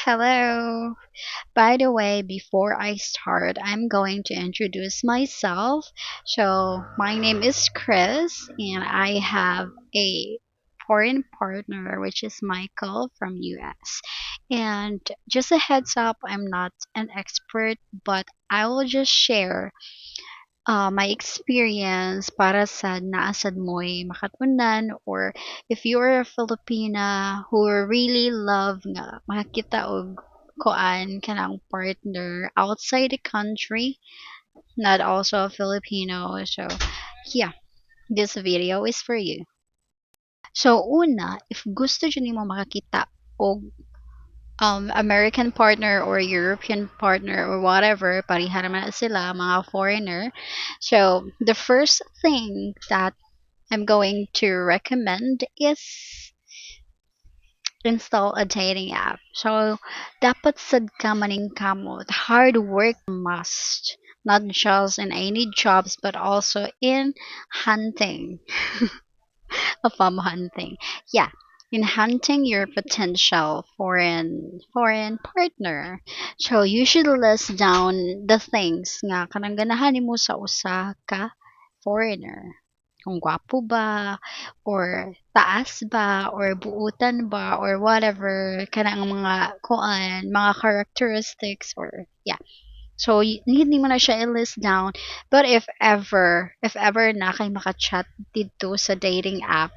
Hello. By the way, before I start, I'm going to introduce myself. So, my name is Chris, and I have a foreign partner, which is Michael from US. And just a heads up, I'm not an expert, but I will just share my experience para sa naasad mo'y makatunan or if you're a Filipina who really love nga makakita og koan kanang partner outside the country, not also a Filipino. So, yeah, this video is for you. So, una, if gusto dyan nimo makakita og American partner or European partner or whatever, pareha naman na sila, mga foreigner. So, the first thing that I'm going to recommend is install a dating app. So, dapat sad ka maning kamot. Hard work must. Not just in any jobs, but also in hunting. A farm hunting. Yeah. In hunting your potential foreign partner. So you should list down the things nga kanang ganahan nimo sa usa ka foreigner. Kung gwapo ba, or taas ba, or buutan ba, or whatever, kanang mga kuan, mga characteristics, or yeah. So, hindi mo na siya i-list down. But if ever na kay maka-chat dito sa dating app,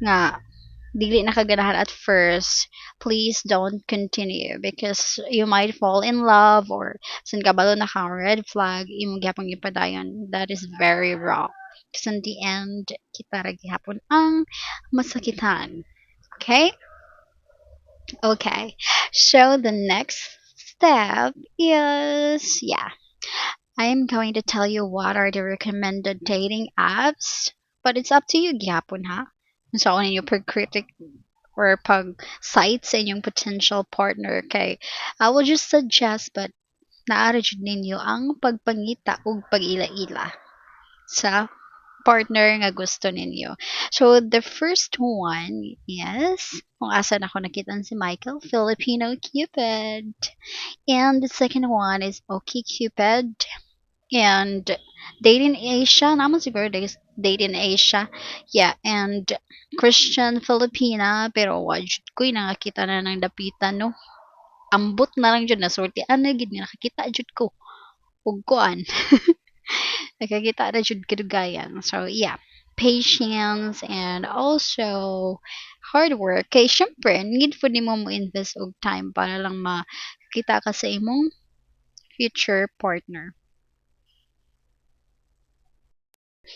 nga dili nakaganahan at first, please don't continue because you might fall in love or sin kabalo na ka red flag imong gyapon gipadayon. That is very wrong. Because in the end, kita ra gihapon ang masakitan. Okay? Okay. So the next step is yeah, I am going to tell you what are the recommended dating apps, but it's up to you gyapon ha. So, ano yung pag-critic or pag-cite sa inyong potential partner kay I will just suggest but naara jud ninyo ang pagpangita ug pag-ila-ila sa partner nga gusto ninyo. So, the first one is, kung asa na ako nakitaan si Michael, Filipino Cupid. And the second one is OkCupid. And Dating Asia, naman siguro Dating Asia. Yeah, and Christian Filipina, pero wajud ko'y nakakita na ng dapitan, no? Ambot na lang dyan, nasulti. Ano, gid nga nakakita jud ko. Ug kuan. Nakakita na jud kadugayan. So, yeah. Patience and also hard work. Kay syempre, need po ni mo invest og time para lang makita ka sa imong future partner.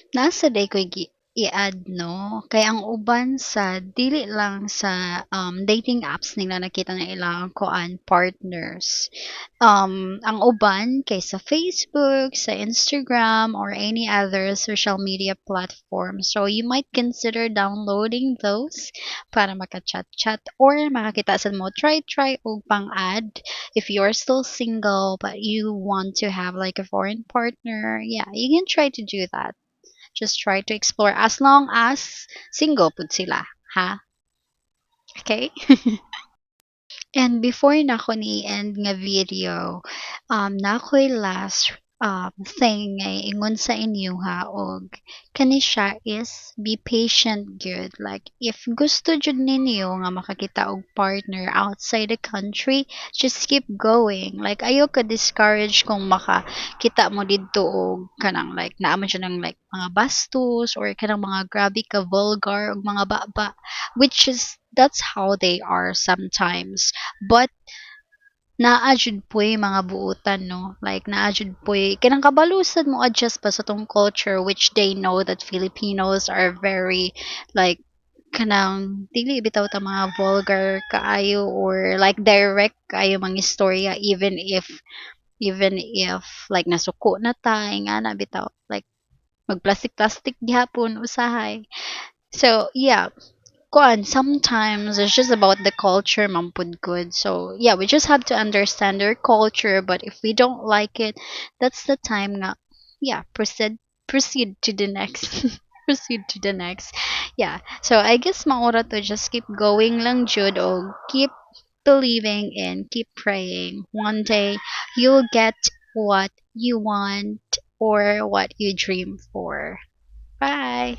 Nasa day ko i-add no, kay ang uban sa dili lang sa dating apps nila nakita na ilang kuan partners. Ang uban kay sa Facebook, sa Instagram, or any other social media platform. So you might consider downloading those para maka-chat-chat or makakita sa mo try og pang-add if you're still single but you want to have like a foreign partner. Yeah, you can try to do that. Just try to explore as long as single pud sila, ha? Okay? And before na ko ni end nga video, na ko'y last thing nga ingon sa inyo ha og kani siya is be patient good. Like if gusto jud ninyo nga makakita og partner outside the country, just keep going. Like ayo ka discourage kung makakita mo didto og kanang like naa man siya ng like mga bastos or kanang mga grabe ka vulgar og mga baba, which is that's how they are sometimes. But naa jud po'y mga buutan no, like naa jud po'y kanang kabalusan mo adjust pa sa tong culture which they know that Filipinos are very like kanang dili bitaw ta mga vulgar kaayo or like direct kaayo mga istorya even if like nasuko na ta nga na bitaw like magplastic-plastic gihapon usahay. So yeah, kuan sometimes it's just about the culture mampud good. So yeah, we just have to understand their culture, but if we don't like it, that's the time nga yeah, proceed to the next. Proceed to the next. Yeah. So I guess maura to just keep going lang jud o keep believing and keep praying. One day you'll get what you want or what you dream for. Bye.